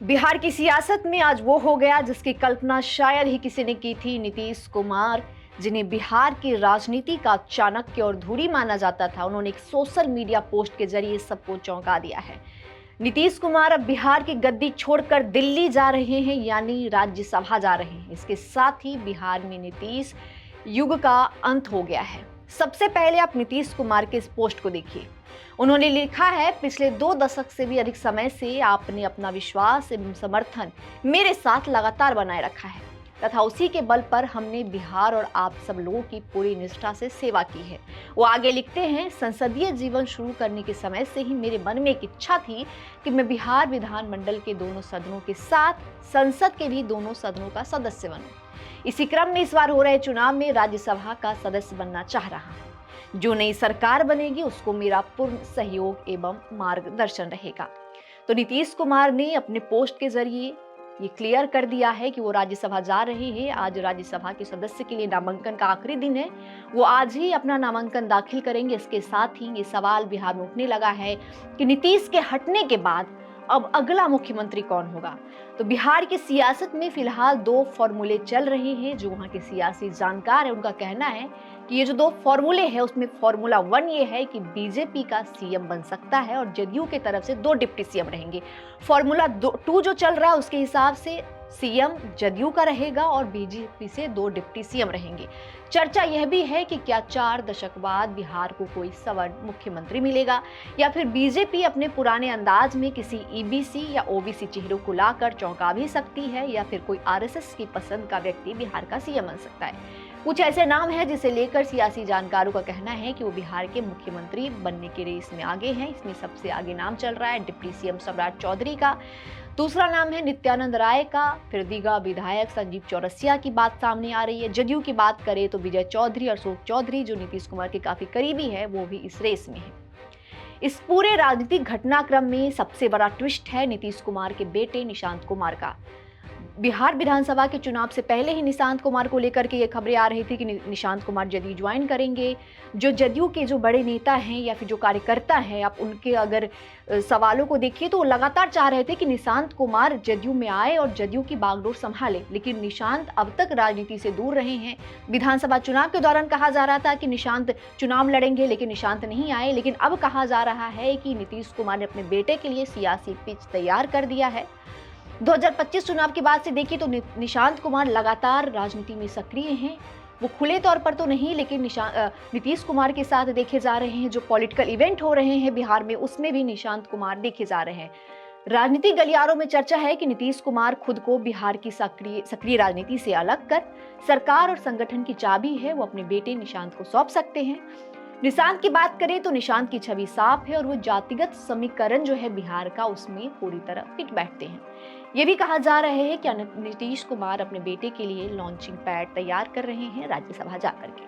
बिहार की सियासत में आज वो हो गया जिसकी कल्पना शायद ही किसी ने की थी। नीतीश कुमार, जिन्हें बिहार की राजनीति का चाणक्य और धुरी माना जाता था, उन्होंने एक सोशल मीडिया पोस्ट के जरिए सबको चौंका दिया है। नीतीश कुमार अब बिहार की गद्दी छोड़कर दिल्ली जा रहे हैं, यानी राज्यसभा जा रहे हैं। इसके साथ ही बिहार में नीतीश युग का अंत हो गया है। सबसे पहले आप नीतीश कुमार के इस पोस्ट को देखिए। उन्होंने लिखा है, पिछले 2 दशक से भी अधिक समय से आपने अपना विश्वास एवं समर्थन मेरे साथ लगातार बनाए रखा है तथा उसी के बल पर हमने बिहार और आप सब लोगों की पूरी निष्ठा से सेवा की है। वो आगे लिखते हैं, संसदीय जीवन शुरू करने के समय से ही मेरे मन में एक इच्छा थी कि मैं बिहार विधानमंडल के दोनों सदनों के साथ संसद के भी दोनों सदनों का सदस्य बनूं। इसी क्रम में इस बार हो रहे चुनाव में राज्यसभा का सदस्य बनना चाह रहा हूं। जो नई सरकार बनेगी उसको मेरा पूर्ण सहयोग एवं मार्गदर्शन रहेगा। तो नीतीश कुमार ने अपने पोस्ट के जरिए ये क्लियर कर दिया है कि वो राज्यसभा जा रहे हैं। आज राज्यसभा के सदस्य के लिए नामांकन का आखिरी दिन है। वो आज ही अपना नामांकन दाखिल करेंगे। इसके साथ ही ये सवाल बिहार में उठने लगा है कि नीतीश के हटने के बाद अब अगला मुख्यमंत्री कौन होगा। तो बिहार की सियासत में फिलहाल 2 फॉर्मूले चल रहे हैं। जो वहां के सियासी जानकार है उनका कहना है कि ये जो 2 फॉर्मूले हैं उसमें फॉर्मूला 1 ये है कि बीजेपी का सीएम बन सकता है और जदयू की तरफ से 2 डिप्टी सीएम रहेंगे। फॉर्मूला 2 जो चल रहा है उसके हिसाब से सीएम जदयू का रहेगा और बीजेपी से 2 डिप्टी सीएम रहेंगे। चर्चा यह भी है कि क्या 4 दशक बाद बिहार को कोई सवर्ण मुख्यमंत्री मिलेगा या फिर बीजेपी अपने पुराने अंदाज में किसी ईबीसी या ओबीसी चेहरों को लाकर चौंका भी सकती है या फिर कोई आरएसएस की पसंद का व्यक्ति बिहार का सीएम बन सकता है। कुछ ऐसे नाम हैं जिसे लेकर सियासी जानकारों का कहना है कि वो बिहार के मुख्यमंत्री बनने के रेस में आगे हैं। इसमें सबसे आगे नाम चल रहा है डिप्टी सीएम सम्राट चौधरी का। दूसरा नाम है नित्यानंद राय का। फिर दीघा विधायक संजीव चौरसिया की बात सामने आ रही है। जदयू की बात करें तो विजय चौधरी और अशोक चौधरी, जो नीतीश कुमार के काफी करीबी है, वो भी इस रेस में है। इस पूरे राजनीतिक घटनाक्रम में सबसे बड़ा ट्विस्ट है नीतीश कुमार के बेटे निशांत कुमार का। बिहार विधानसभा के चुनाव से पहले ही निशांत कुमार को लेकर के ये खबरें आ रही थी कि निशांत कुमार जदयू ज्वाइन करेंगे। जो जदयू के जो बड़े नेता हैं या फिर जो कार्यकर्ता हैं, आप उनके अगर सवालों को देखिए तो वो लगातार चाह रहे थे कि निशांत कुमार जदयू में आए और जदयू की बागडोर संभाले। लेकिन निशांत अब तक राजनीति से दूर रहे हैं। विधानसभा चुनाव के दौरान कहा जा रहा था कि निशांत चुनाव लड़ेंगे, लेकिन निशांत नहीं आए। लेकिन अब कहा जा रहा है कि नीतीश कुमार ने अपने बेटे के लिए सियासी पिच तैयार कर दिया है। 2025 चुनाव के बाद से देखिए तो निशांत कुमार लगातार राजनीति में सक्रिय हैं। वो खुले तौर पर तो नहीं, लेकिन नीतीश कुमार के साथ देखे जा रहे हैं। जो पॉलिटिकल इवेंट हो रहे हैं बिहार में, उसमें भी निशांत कुमार देखे जा रहे हैं। राजनीतिक गलियारों में चर्चा है कि नीतीश कुमार खुद को बिहार की सक्रिय राजनीति से अलग कर सरकार और संगठन की चाबी है वो अपने बेटे निशांत को सौंप सकते हैं। निशांत की बात करें तो निशांत की छवि साफ है और वो जातिगत समीकरण जो है बिहार का, उसमें पूरी तरह फिट बैठते हैं। ये भी कहा जा रहा है कि नीतीश कुमार अपने बेटे के लिए लॉन्चिंग पैड तैयार कर रहे हैं राज्यसभा जाकर के।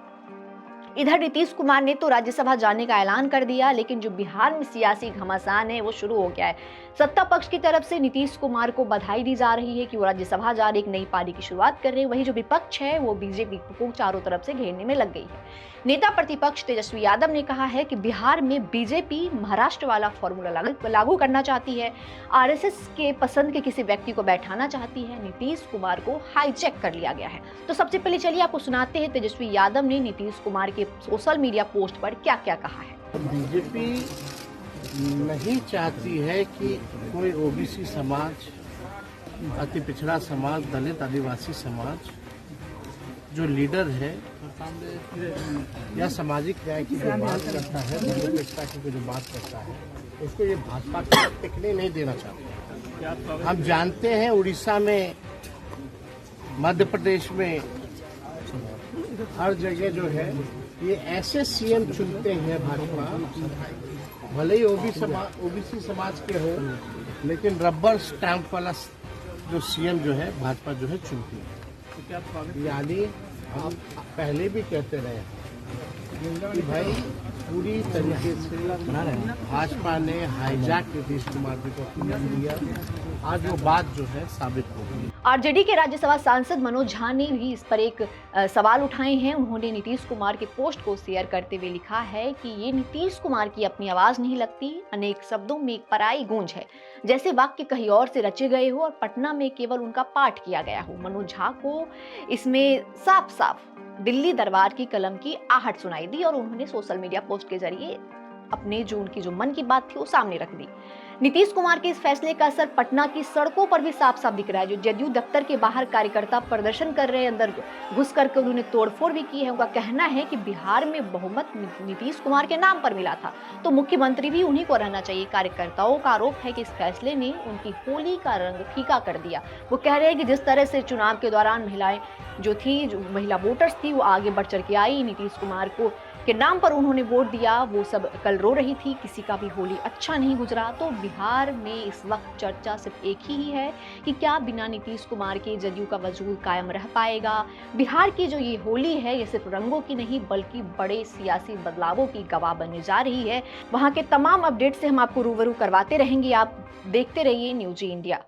इधर नीतीश कुमार ने तो राज्यसभा जाने का ऐलान कर दिया, लेकिन जो बिहार में सियासी घमासान है वो शुरू हो गया है। सत्ता पक्ष की तरफ से नीतीश कुमार को बधाई दी जा रही है कि वो राज्यसभा जा रहे, एक नई पारी की शुरुआत कर रहे हैं। वहीं जो विपक्ष है वो बीजेपी को चारों तरफ से घेरने में लग गई है। नेता प्रतिपक्ष तेजस्वी यादव ने कहा है कि बिहार में बीजेपी महाराष्ट्र वाला फॉर्मूला लागू करना चाहती है, आरएसएस के पसंद के किसी व्यक्ति को बैठाना चाहती है। नीतीश कुमार को हाईजैक कर लिया गया है। तो सबसे पहले चलिए आपको सुनाते हैं तेजस्वी यादव ने नीतीश कुमार के सोशल मीडिया पोस्ट पर क्या क्या कहा है। बीजेपी नहीं चाहती है कि कोई ओबीसी समाज, अति पिछड़ा समाज, दलित आदिवासी समाज जो लीडर है या सामाजिक न्याय की जो बात करता है, धर्मनिरपेक्षता की जो बात करता है, उसको ये भाजपा को टिकने नहीं देना चाहते। हम जानते हैं उड़ीसा में, मध्य प्रदेश में, हर जगह जो है ये ऐसे सीएम चुनते हैं भाजपा, भले ही ओबीसी समाज के हो, लेकिन रबर स्टैंप वाला जो सीएम जो है भाजपा जो है चुनती है। यानी हम पहले भी कहते रहे कि भाई पूरी तरीके से भाजपा ने हाईजैक नीतीश कुमार जी को किया आज वो बात जो है साबित हो गई। आरजेडी के राज्यसभा सांसद मनोज झा ने भी इस पर एक सवाल उठाए हैं। उन्होंने नीतीश कुमार के पोस्ट को शेयर करते हुए लिखा है कि ये नीतीश कुमार की अपनी आवाज नहीं लगती, अनेक शब्दों में एक पराई गूंज है, जैसे वाक्य कहीं और से रचे गए हो और पटना में केवल उनका पाठ किया गया हो। मनोज झा को इसमें साफ साफ दिल्ली दरबार की कलम की आहट सुनाई दी और उन्होंने सोशल मीडिया पोस्ट के जरिए अपने जो उनकी जो मन की बात थी वो सामने रख दी। नीतीश कुमार के इस फैसले का असर पटना की सड़कों पर भी साफ साफ दिख रहा है। जो जदयू दफ्तर के बाहर कार्यकर्ता प्रदर्शन कर रहे हैं, अंदर घुस करके उन्होंने तोड़फोड़ भी की है। उनका कहना है कि बिहार में बहुमत नीतीश कुमार के नाम पर मिला था, तो मुख्यमंत्री भी उन्हीं को रहना चाहिए। कार्यकर्ताओं का आरोप है कि इस फैसले ने उनकी होली का रंग फीका कर दिया। वो कह रहे हैं कि जिस तरह से चुनाव के दौरान महिलाएं जो थी, जो महिला वोटर्स थी, वो आगे बढ़ चढ़ के आई, नीतीश कुमार को के नाम पर उन्होंने वोट दिया, वो सब कल रो रही थी, किसी का भी होली अच्छा नहीं गुजरा। तो बिहार में इस वक्त चर्चा सिर्फ एक ही है कि क्या बिना नीतीश कुमार के जदयू का वजूद कायम रह पाएगा। बिहार की जो ये होली है, ये सिर्फ रंगों की नहीं बल्कि बड़े सियासी बदलावों की गवाह बनने जा रही है। वहां के तमाम अपडेट से हम आपको रूबरू करवाते रहेंगे। आप देखते रहिए न्यूज़ इंडिया।